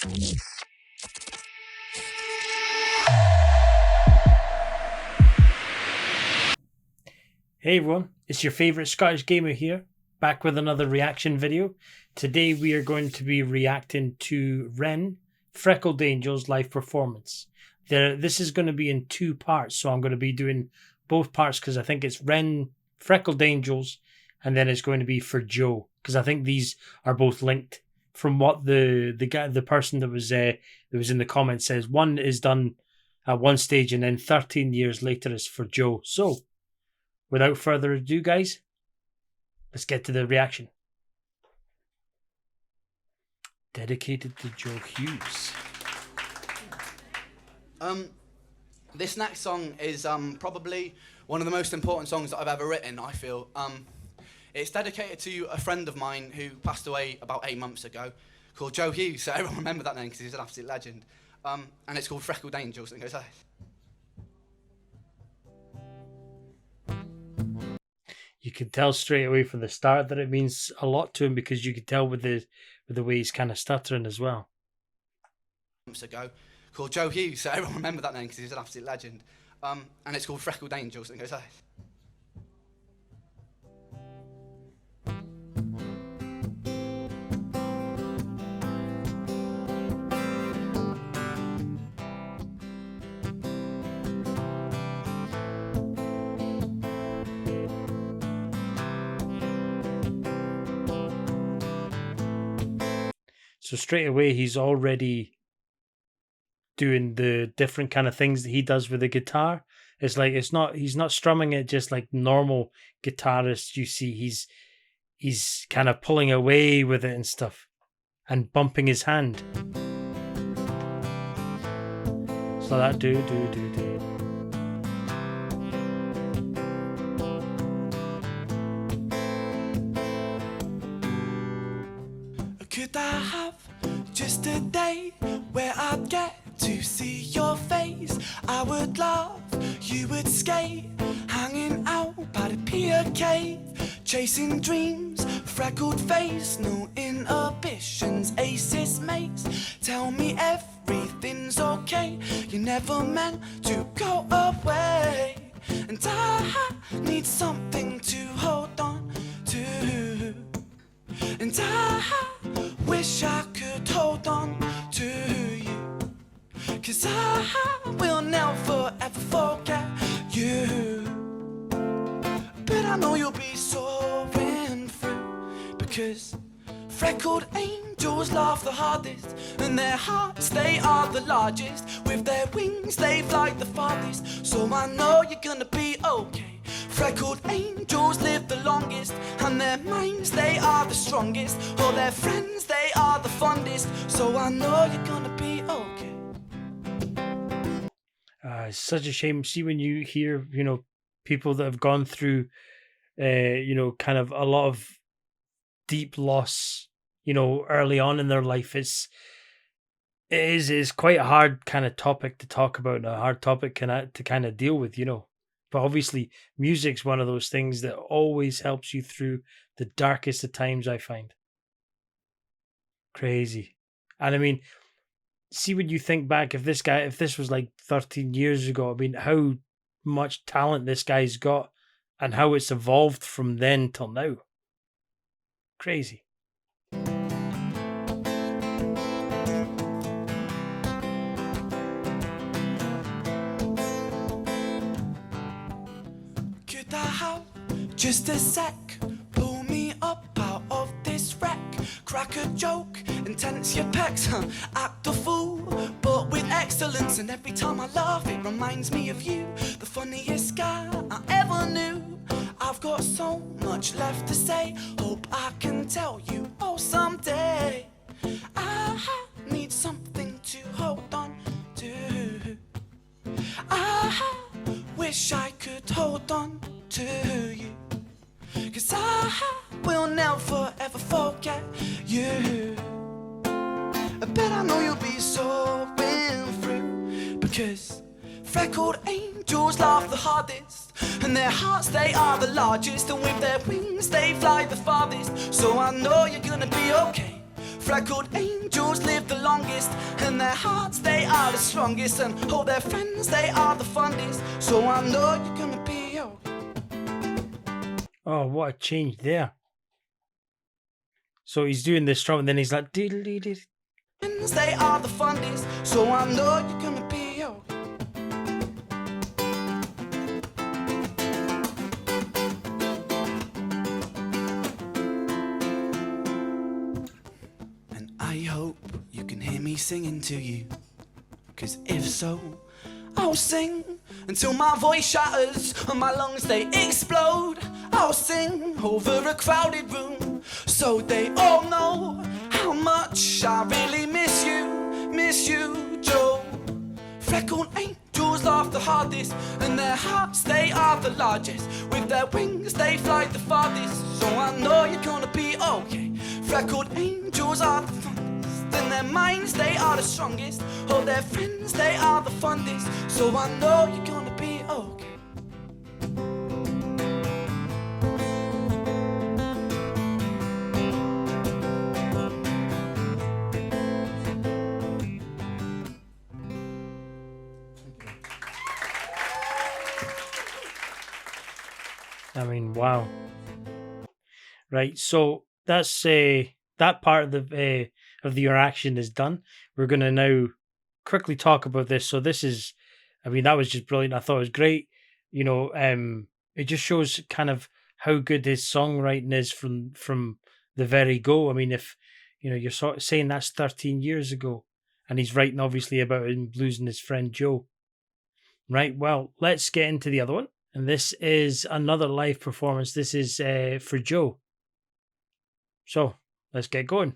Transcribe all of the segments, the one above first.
Hey everyone, it's your favourite Scottish gamer here, back with another reaction video. Today we are going to be reacting to Freckled Angels live performance. This is going to be in two parts, so I'm going to be doing both parts because I think it's Freckled Angels, and then it's going to be for Joe because I think these are both linked. From what the person that was in the comments says, one is done at one stage, and then 13 years later is for Joe. So, without further ado, guys, let's get to the reaction. Dedicated to Joe Hughes. This next song is probably one of the most important songs that I've ever written, I feel. It's dedicated to a friend of mine who passed away about 8 months ago, called Joe Hughes, so everyone remember that name because he's an absolute legend. And it's called Freckled Angels, and it goes like this. You can tell straight away from the start that it means a lot to him because you can tell with the way he's kind of stuttering as well. Months ago, called Joe Hughes, so everyone remember that name because he's an absolute legend. And it's called Freckled Angels, and it goes like this. So straight away, he's already doing the different kind of things that he does with the guitar. It's like he's not strumming it just like normal guitarists you see. He's kind of pulling away with it and stuff, and bumping his hand. So that do. Could I have just a day where I'd get to see your face? I would laugh, you would skate, hanging out by the pier cave, chasing dreams, freckled face, no inhibitions, aces mates. Tell me everything's okay, you never meant to go away, and I need something to hold on to, and I wish I could hold on to you, 'cause I will never ever forget you. But I know you'll be soaring through, because freckled angels laugh the hardest, and their hearts, they are the largest. With their wings they fly the farthest, so I know you're gonna be okay. Freckled angels live the longest, and their minds, they are the strongest. All their friends, they are the fondest, so I know you're gonna be okay. It's such a shame. See, when you hear, people that have gone through, kind of a lot of deep loss, early on in their life, it is quite a hard kind of topic to talk about, and a hard topic to kind of deal with, But obviously, music's one of those things that always helps you through the darkest of times, I find. Crazy. And I mean, see, when you think back, if this was like 13 years ago, I mean, how much talent this guy's got and how it's evolved from then till now. Crazy. Could I have just a sec? Pull me up out of this wreck. Crack a joke and tense your pecs. Act a fool, but with excellence. And every time I laugh, it reminds me of you, the funniest guy I ever knew. I've got so much left to say. Hope I can tell you all someday. I need something to hold on to. I wish I could hold on to you, 'cause I will never ever forget you. But I know you'll be soaring through, because freckled angels laugh the hardest, and their hearts, they are the largest. And with their wings they fly the farthest, so I know you're gonna be okay. Freckled angels live the longest, and their hearts, they are the strongest, and all their friends, they are the fondest. So I know you're gonna be okay. Oh, what a change there. So he's doing this strong, and then he's like, diddle diddle. Friends, they are the fondest. So I know you're gonna be okay. I hope you can hear me singing to you, 'cause if so, I'll sing until my voice shatters and my lungs they explode. I'll sing over a crowded room so they all know how much I really miss you, Joe. Freckled angels laugh the hardest, and their hearts they are the largest. With their wings they fly the farthest, so I know you're gonna be okay. Freckled angels are the fondest, and their minds they are the strongest. All their friends they are the fondest, so I know you're gonna be okay. I mean, wow. Right, so that's that part of the interaction is done. We're gonna now quickly talk about this. So this is, I mean, that was just brilliant. I thought it was great. You know, it just shows kind of how good his songwriting is from the very go. I mean, if you know, you're sort of saying that's 13 years ago, and he's writing obviously about him losing his friend Joe. Right. Well, let's get into the other one. And this is another live performance. This is for Joe. So let's get going.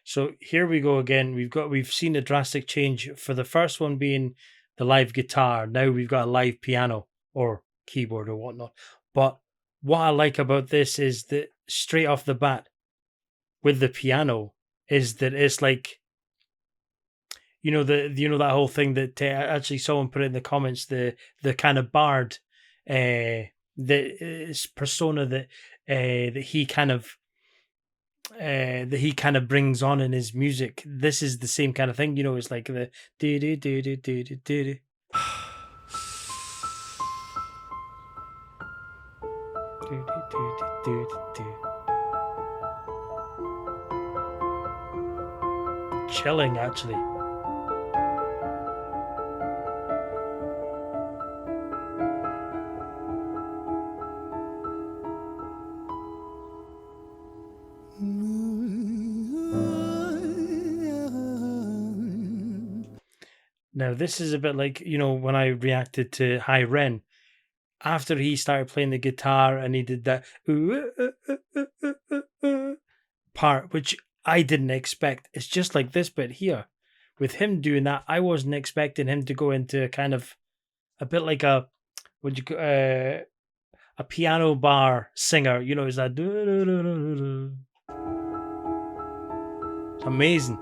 So here we go again. We've seen a drastic change for the first one being the live guitar. Now we've got a live piano or keyboard or whatnot. But what I like about this is that straight off the bat with the piano is that it's like, you know, that whole thing that actually someone put in the comments, the kind of bard, the persona that he kind of brings on in his music. This is the same kind of thing, you know. It's like the do do do do do do do. Chilling, actually. Now, this is a bit like, you know, when I reacted to Hi Ren, after he started playing the guitar and he did that part, which I didn't expect. It's just like this bit here. With him doing that, I wasn't expecting him to go into kind of a bit like a piano bar singer. You know, it's that. It's amazing.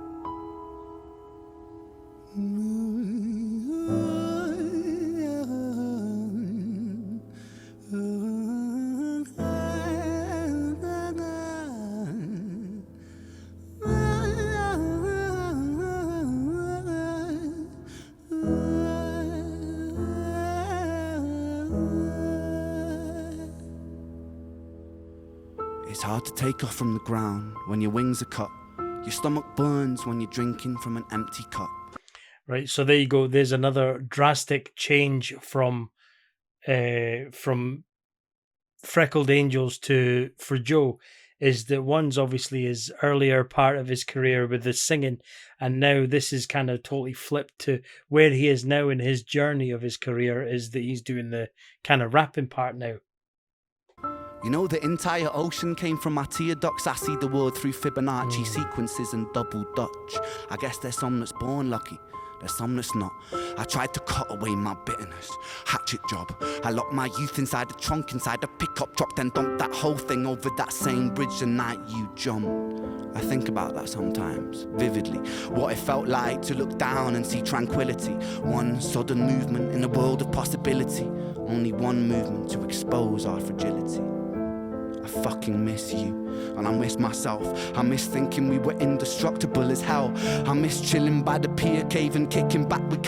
It's hard to take off from the ground when your wings are cut. Your stomach burns when you're drinking from an empty cup. Right, so there you go. There's another drastic change from Freckled Angels for Joe. Is that one's obviously his earlier part of his career with the singing, and now this is kind of totally flipped to where he is now in his journey of his career, is that he's doing the kind of rapping part now. You know, the entire ocean came from my tear ducts. I see the world through Fibonacci sequences and double Dutch. I guess there's some that's born lucky. there's some that's not. I tried to cut away my bitterness, hatchet job. I locked my youth inside the trunk, inside the pickup truck, then dumped that whole thing over that same bridge the night you jumped. I think about that sometimes, vividly. What it felt like to look down and see tranquility. One sudden movement in a world of possibility. Only one movement to expose our fragility. I fucking miss you, and I miss myself. I miss thinking we were indestructible as hell. I miss chilling by the pier cave and kicking back with...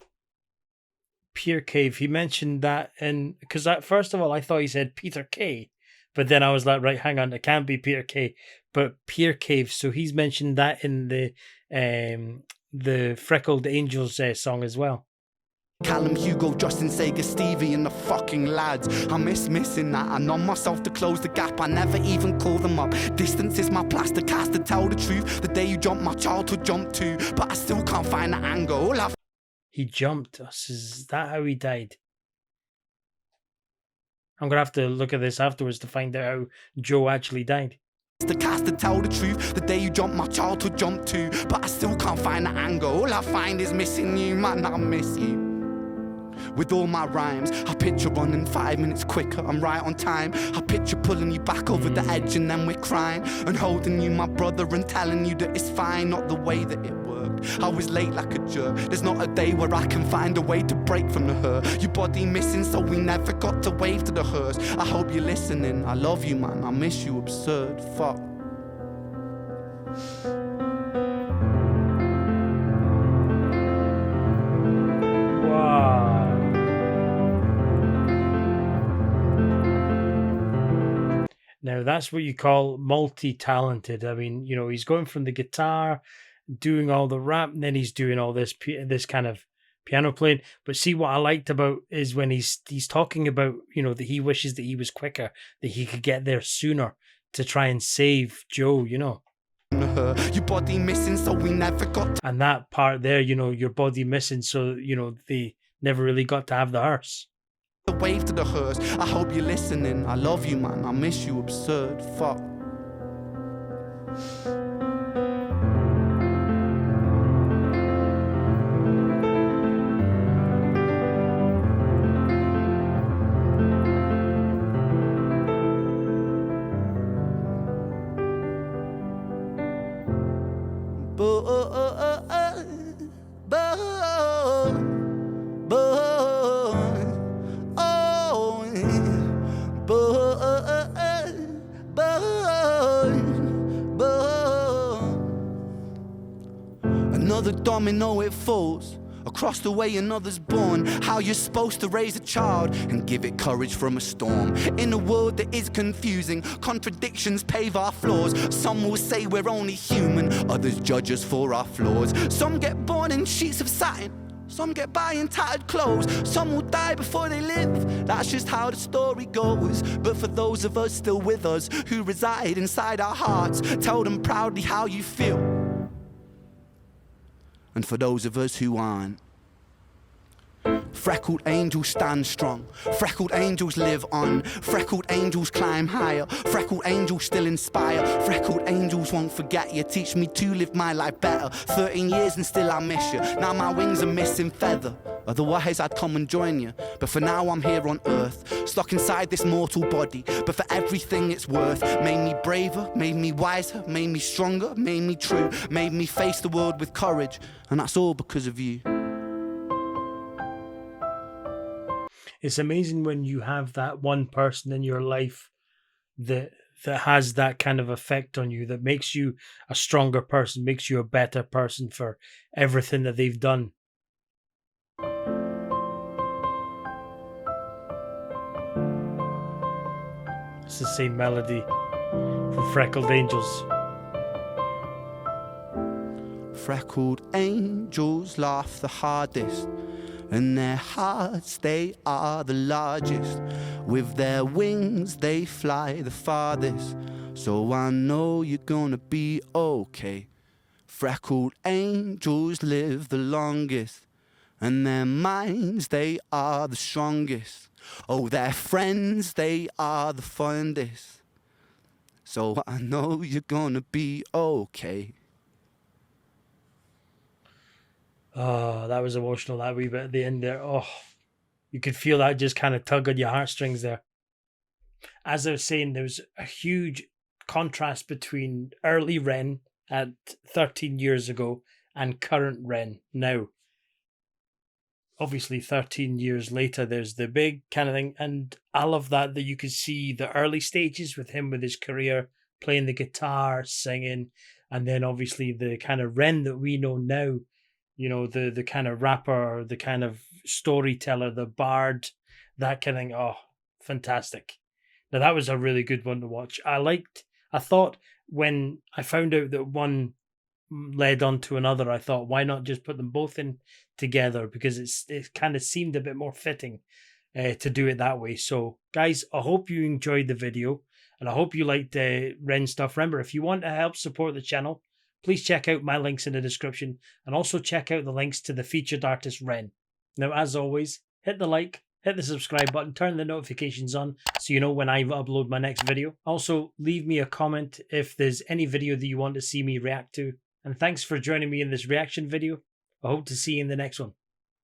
Pier Cave, he mentioned that, and because first of all I thought he said Peter K, but then I was like, right, hang on, it can't be Peter K, but Pier Cave. So he's mentioned that in the Freckled Angels song as well. Callum, Hugo, Justin, Sega, Stevie and the fucking lads. I miss missing that. I numb myself to close the gap. I never even call them up. Distance is my plaster cast to tell the truth. The day you jumped, my childhood jumped too. But I still can't find the anger. All I've... He jumped us. Is that how he died? I'm going to have to look at this afterwards to find out how Joe actually died. The cast to tell the truth. The day you jumped, my childhood jumped too. But I still can't find the anger. All I find is missing you, man. I miss you. With all my rhymes, I picture running 5 minutes quicker, I'm right on time. I picture pulling you back over the edge and then we're crying. And holding you, my brother, and telling you that it's fine, not the way that it worked. I was late like a jerk, there's not a day where I can find a way to break from the hurt. Your body missing, so we never got to wave to the hearse. I hope you're listening, I love you, man, I miss you, absurd, fuck. Now, that's what you call multi-talented. I mean, you know, he's going from the guitar, doing all the rap, and then he's doing all this kind of piano playing. But see, what I liked about is when he's talking about, you know, that he wishes that he was quicker, that he could get there sooner to try and save Joe, you know. Your body missing, so we never got to... And that part there, you know, your body missing, so, you know, they never really got to have the hearse. The wave to the hearse. I hope you're listening. I love you, man. I miss you, absurd. Fuck. Another domino, it falls. Across the way another's born. How you're supposed to raise a child and give it courage from a storm. In a world that is confusing, contradictions pave our flaws. Some will say we're only human, others judge us for our flaws. Some get born in sheets of satin, some get by in tattered clothes. Some will die before they live, that's just how the story goes. But for those of us still with us, who reside inside our hearts, tell them proudly how you feel. And for those of us who aren't, freckled angels stand strong. Freckled angels live on. Freckled angels climb higher. Freckled angels still inspire. Freckled angels won't forget you. Teach me to live my life better. 13 years and still I miss you. Now my wings are missing feather. Otherwise I'd come and join you. But for now I'm here on earth, stuck inside this mortal body. But for everything it's worth, made me braver, made me wiser, made me stronger, made me true, made me face the world with courage. And that's all because of you. It's amazing when you have that one person in your life that has that kind of effect on you, that makes you a stronger person, makes you a better person for everything that they've done. It's the same melody from Freckled Angels. Freckled angels laugh the hardest, and their hearts, they are the largest. With their wings, they fly the farthest. So I know you're gonna be okay. Freckled angels live the longest, and their minds, they are the strongest. Oh, their friends, they are the fondest. So I know you're gonna be okay. Oh, that was emotional, that wee bit at the end there. Oh, you could feel that just kind of tug on your heartstrings there. As I was saying, there's a huge contrast between early Ren at 13 years ago and current Ren now. Obviously 13 years later, there's the big kind of thing, and I love that you could see the early stages with him with his career, playing the guitar, singing, and then obviously the kind of Ren that we know now, the kind of rapper, the kind of storyteller, the bard, that kind of thing. Oh, fantastic. Now that was a really good one to watch. I thought when I found out that one led on to another, I thought, why not just put them both in together? Because it kind of seemed a bit more fitting to do it that way. So, guys, I hope you enjoyed the video, and I hope you liked Ren stuff. Remember, if you want to help support the channel, please check out my links in the description, and also check out the links to the featured artist Ren. Now, as always, hit the like, hit the subscribe button, turn the notifications on so you know when I upload my next video. Also, leave me a comment if there's any video that you want to see me react to. And thanks for joining me in this reaction video. I hope to see you in the next one.